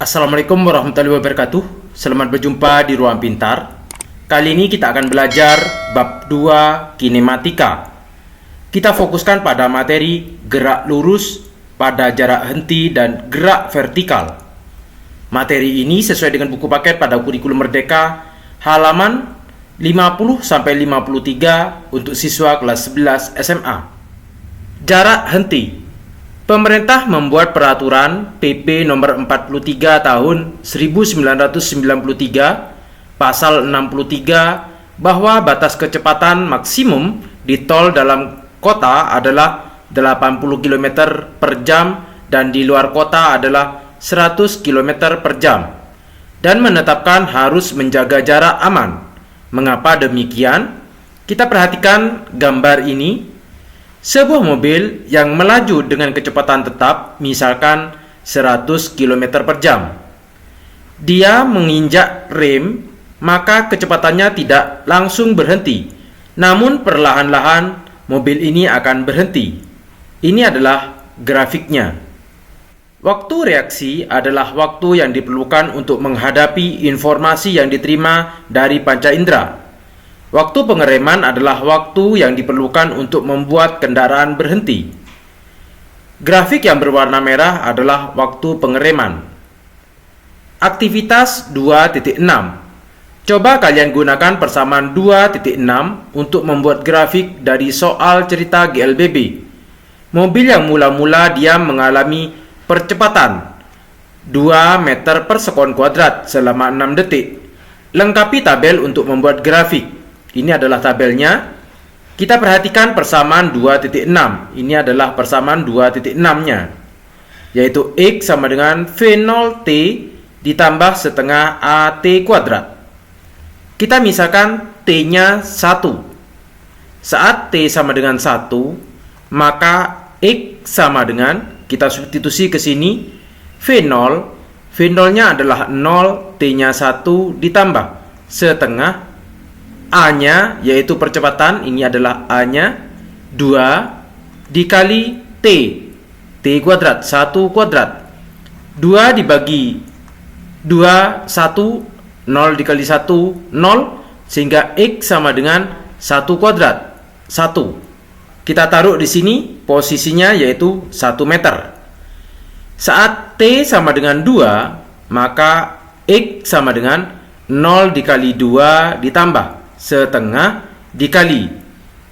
Assalamualaikum warahmatullahi wabarakatuh. Selamat berjumpa di Ruang Pintar. Kali ini kita akan belajar bab 2 kinematika. Kita fokuskan pada materi gerak lurus pada jarak henti dan gerak vertikal. Materi ini sesuai dengan buku paket pada kurikulum Merdeka halaman 50-53 untuk siswa kelas 11 SMA. Jarak henti. Pemerintah membuat peraturan PP nomor 43 tahun 1993 pasal 63 bahwa batas kecepatan maksimum di tol dalam kota adalah 80 km per jam dan di luar kota adalah 100 km per jam dan menetapkan harus menjaga jarak aman. Mengapa demikian? Kita perhatikan gambar ini. Sebuah mobil yang melaju dengan kecepatan tetap, misalkan 100 km per jam. Dia menginjak rem, maka kecepatannya tidak langsung berhenti. Namun perlahan-lahan mobil ini akan berhenti. Ini adalah grafiknya. Waktu reaksi adalah waktu yang diperlukan untuk menghadapi informasi yang diterima dari panca indera. Waktu pengereman adalah waktu yang diperlukan untuk membuat kendaraan berhenti. Grafik yang berwarna merah adalah waktu pengereman. Aktivitas 2.6. Coba kalian gunakan persamaan 2.6 untuk membuat grafik dari soal cerita GLBB. Mobil yang mula-mula diam mengalami percepatan 2 meter per sekon kuadrat selama 6 detik. Lengkapi tabel untuk membuat grafik. Ini adalah tabelnya. Kita perhatikan persamaan 2.6. Ini adalah persamaan 2.6-nya, yaitu X sama dengan V0T ditambah setengah AT kuadrat. Kita misalkan T-nya 1. Saat T sama dengan 1, maka X sama dengan, kita substitusi ke sini, V0. V0-nya adalah 0, T-nya 1 ditambah setengah A-nya, yaitu percepatan, ini adalah A-nya, 2 dikali T. T kuadrat, 1 kuadrat. 2 dibagi 2, 1. 0 dikali 1, 0. Sehingga X sama dengan 1 kuadrat, 1. Kita taruh di sini, posisinya yaitu 1 meter. Saat T sama dengan 2, maka X sama dengan 0 dikali 2 ditambah setengah dikali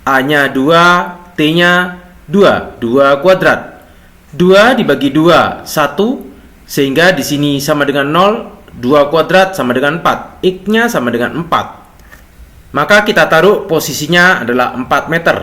A-nya 2, T-nya 2, 2 kuadrat. 2 dibagi 2, 1, sehingga di sini sama dengan 0, 2 kuadrat sama dengan 4, X-nya sama dengan 4. Maka kita taruh posisinya adalah 4 meter.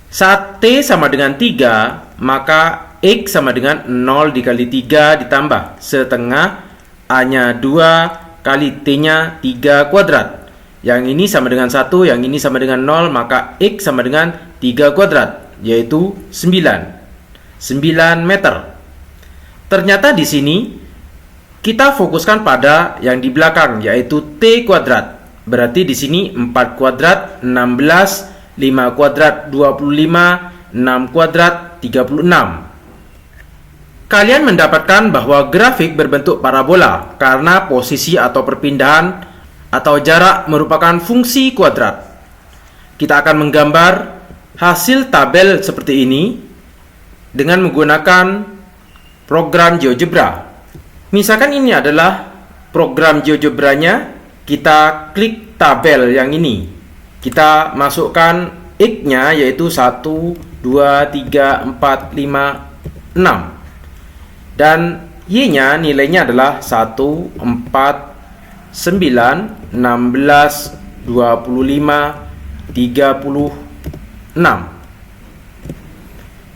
Saat T sama dengan 3, maka X sama dengan 0 dikali 3 ditambah setengah A-nya 2 kali T-nya 3 kuadrat. Yang ini sama dengan 1, yang ini sama dengan 0, maka X sama dengan 3 kuadrat, yaitu 9 meter. Ternyata di sini kita fokuskan pada yang di belakang, yaitu T kuadrat. Berarti di sini 4 kuadrat 16, 5 kuadrat 25, 6 kuadrat 36. Kalian mendapatkan bahwa grafik berbentuk parabola karena posisi atau perpindahan atau jarak merupakan fungsi kuadrat. Kita akan menggambar hasil tabel seperti ini dengan menggunakan program GeoGebra. Misalkan ini adalah program GeoGebra-nya, kita klik tabel yang ini. Kita masukkan X-nya yaitu 1, 2, 3, 4, 5, 6. Dan Y-nya nilainya adalah 1, 4, 9, 16, 25, 36.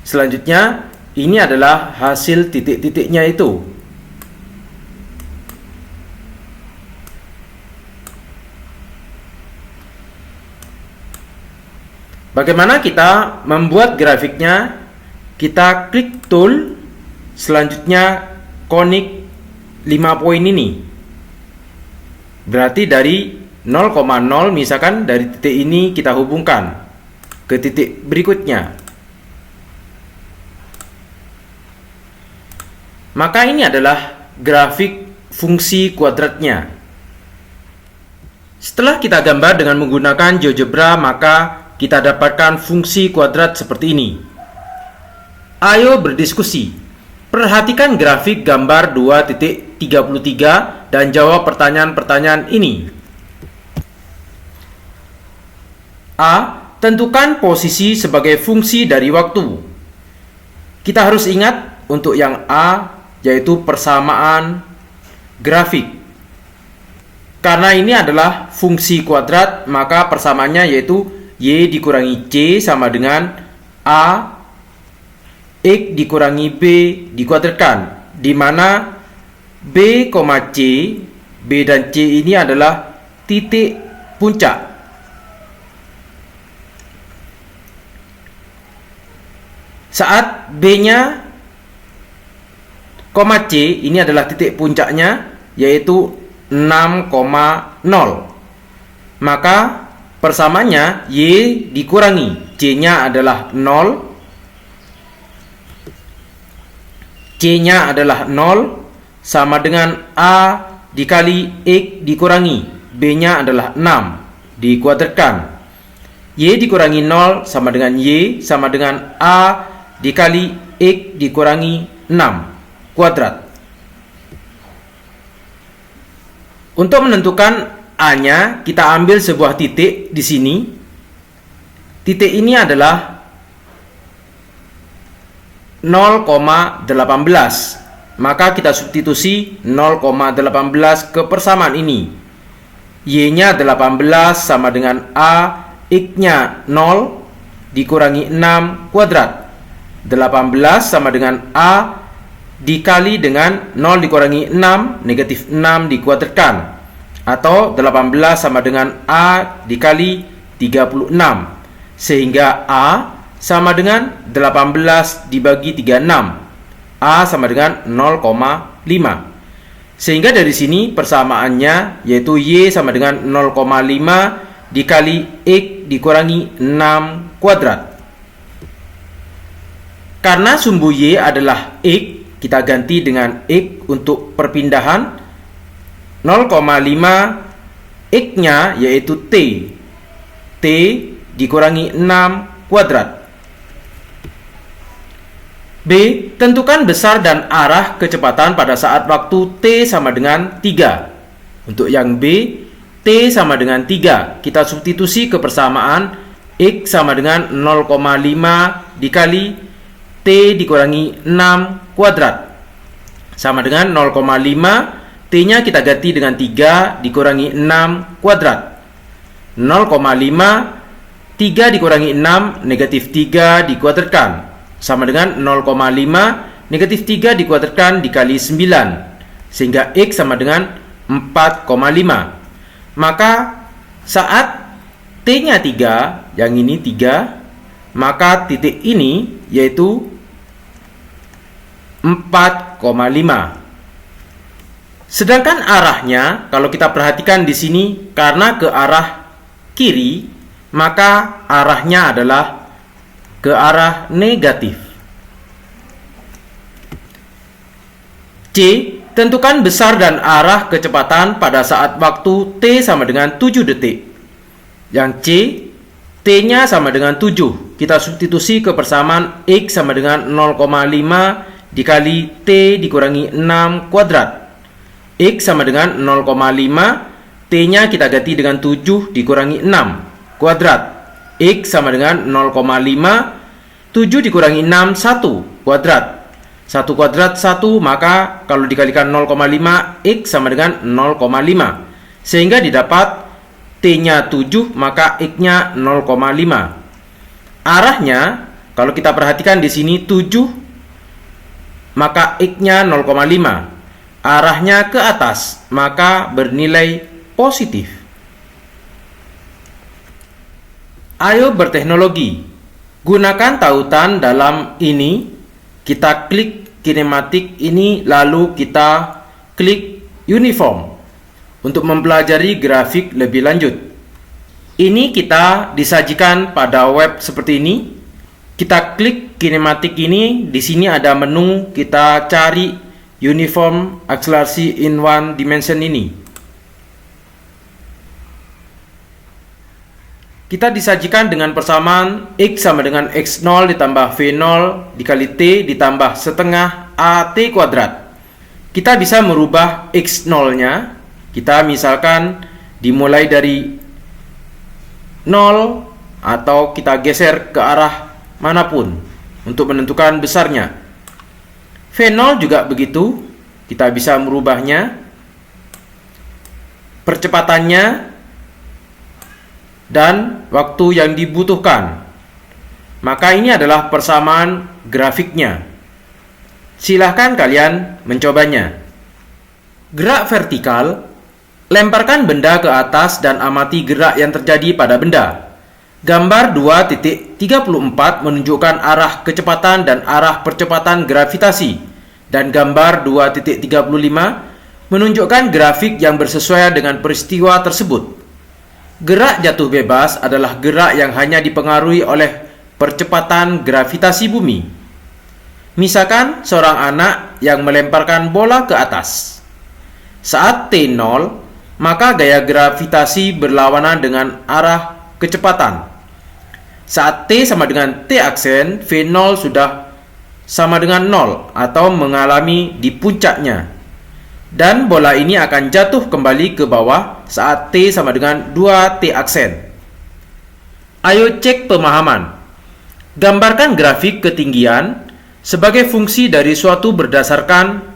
Selanjutnya, ini adalah hasil titik-titiknya itu. Bagaimana kita membuat grafiknya? Kita klik tool, selanjutnya konik 5 poin ini. Berarti dari 0,0 misalkan dari titik ini kita hubungkan ke titik berikutnya. Maka ini adalah grafik fungsi kuadratnya. Setelah kita gambar dengan menggunakan GeoGebra, maka kita dapatkan fungsi kuadrat seperti ini. Ayo berdiskusi. Perhatikan grafik gambar 2.33 dan jawab pertanyaan-pertanyaan ini. A. Tentukan posisi sebagai fungsi dari waktu. Kita harus ingat untuk yang A, yaitu persamaan grafik. Karena ini adalah fungsi kuadrat, maka persamaannya yaitu Y dikurangi C sama dengan A X dikurangi B dikuadratkan, di mana B, C, B dan C ini adalah titik puncak. Saat B-nya, C ini adalah titik puncaknya, yaitu 6,0. Maka persamaannya Y dikurangi C-nya adalah 0, C-nya adalah 0 sama dengan A dikali X dikurangi B-nya adalah 6 dikuadratkan. Y dikurangi 0 sama dengan Y sama dengan A dikali X dikurangi 6 kuadrat. Untuk menentukan A-nya, kita ambil sebuah titik di sini. Titik ini adalah 0,18. Maka kita substitusi 0,18 ke persamaan ini. Y-nya 18 sama dengan A, X-nya 0 dikurangi 6 kuadrat. 18 sama dengan A dikali dengan 0 dikurangi 6, negatif 6 dikuadratkan, atau 18 sama dengan A dikali 36, sehingga A sama dengan 18 dibagi 36, A sama dengan 0,5. Sehingga dari sini persamaannya yaitu Y sama dengan 0,5 dikali X dikurangi 6 kuadrat. Karena sumbu Y adalah X, kita ganti dengan X untuk perpindahan. 0,5 X-nya yaitu T. T dikurangi 6 kuadrat. B. Tentukan besar dan arah kecepatan pada saat waktu T sama dengan 3. Untuk yang B, T sama dengan 3. Kita substitusi ke persamaan X sama dengan 0,5 dikali T dikurangi 6 kuadrat sama dengan 0,5. T-nya kita ganti dengan 3 dikurangi 6 kuadrat. 0,5 3 dikurangi 6 negatif 3 dikuadratkan sama dengan 0,5 negatif 3 dikuadratkan dikali 9, sehingga X sama dengan 4,5. Maka saat T-nya 3, yang ini 3, maka titik ini yaitu 4,5. Sedangkan arahnya, kalau kita perhatikan di sini, karena ke arah kiri, maka arahnya adalah ke arah negatif. C. Tentukan besar dan arah kecepatan pada saat waktu T sama dengan 7 detik. Yang C, T-nya sama dengan 7. Kita substitusi ke persamaan X sama dengan 0,5 dikali T dikurangi 6 kuadrat. X sama dengan 0,5, T-nya kita ganti dengan 7 dikurangi 6 kuadrat. X sama dengan 0,5, 7 dikurangi 6, 1 kuadrat. 1 kuadrat 1, maka kalau dikalikan 0,5, X sama dengan 0,5. Sehingga didapat T-nya 7, maka X-nya 0,5. Arahnya, kalau kita perhatikan di sini 7, maka X-nya 0,5. Arahnya ke atas, maka bernilai positif. Ayo berteknologi. Gunakan tautan dalam ini. Kita klik kinematik ini, lalu kita klik uniform untuk mempelajari grafik lebih lanjut. Ini kita disajikan pada web seperti ini. Kita klik kinematik ini, di sini ada menu, kita cari uniform akselerasi in one dimension ini. Kita disajikan dengan persamaan X sama dengan X0 ditambah V0 dikali T ditambah setengah AT kuadrat. Kita bisa merubah X0-nya. Kita misalkan dimulai dari 0 atau kita geser ke arah manapun untuk menentukan besarnya. V0 juga begitu. Kita bisa merubahnya, percepatannya, dan waktu yang dibutuhkan. Maka ini adalah persamaan grafiknya. Silahkan kalian mencobanya. Gerak vertikal, lemparkan benda ke atas dan amati gerak yang terjadi pada benda. Gambar 2.34 menunjukkan arah kecepatan dan arah percepatan gravitasi, dan gambar 2.35 menunjukkan grafik yang bersesuaian dengan peristiwa tersebut. Gerak jatuh bebas adalah gerak yang hanya dipengaruhi oleh percepatan gravitasi bumi. Misalkan seorang anak yang melemparkan bola ke atas. Saat T0, maka gaya gravitasi berlawanan dengan arah kecepatan. Saat T sama dengan T aksen, V0 sudah sama dengan 0 atau mengalami di puncaknya. Dan bola ini akan jatuh kembali ke bawah saat T sama dengan 2T aksen. Ayo cek pemahaman. Gambarkan grafik ketinggian sebagai fungsi dari suatu berdasarkan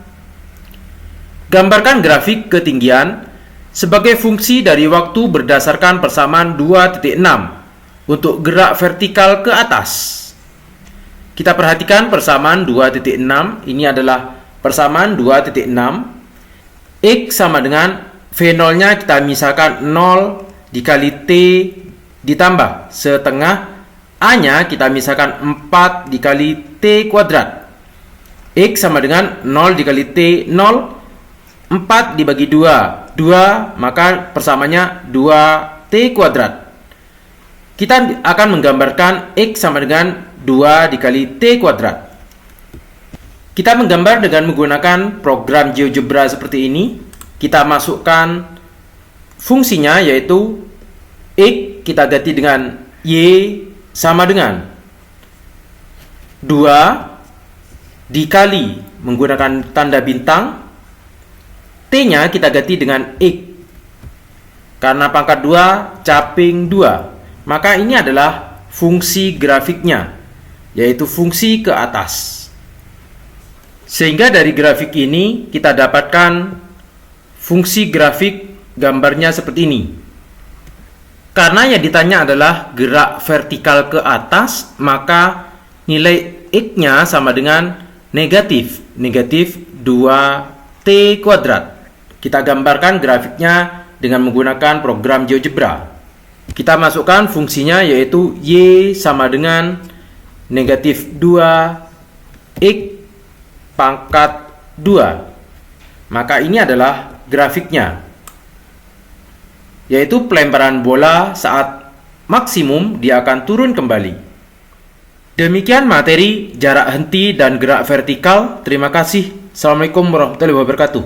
waktu berdasarkan persamaan 2.6 untuk gerak vertikal ke atas. Kita perhatikan persamaan 2.6. Ini adalah persamaan 2.6. X sama dengan V0-nya kita misalkan 0 dikali T ditambah setengah A-nya kita misalkan 4 dikali T kuadrat. X sama dengan 0 dikali T 0, 4 dibagi 2 maka persamanya 2T kuadrat. Kita akan menggambarkan X sama dengan 2 dikali T kuadrat. Kita menggambar dengan menggunakan program GeoGebra seperti ini. Kita masukkan fungsinya yaitu X kita ganti dengan Y sama dengan 2 dikali menggunakan tanda bintang. T-nya kita ganti dengan X. Karena pangkat 2 caping 2. Maka ini adalah fungsi grafiknya, yaitu fungsi ke atas. Sehingga dari grafik ini kita dapatkan fungsi grafik gambarnya seperti ini. Karena yang ditanya adalah gerak vertikal ke atas, maka nilai X-nya sama dengan negatif 2T kuadrat. Kita gambarkan grafiknya dengan menggunakan program GeoGebra. Kita masukkan fungsinya yaitu Y sama dengan negatif 2X pangkat 2. Maka ini adalah grafiknya, yaitu pelemparan bola saat maksimum dia akan turun kembali. Demikian materi jarak henti dan gerak vertikal. Terima kasih. Assalamualaikum warahmatullahi wabarakatuh.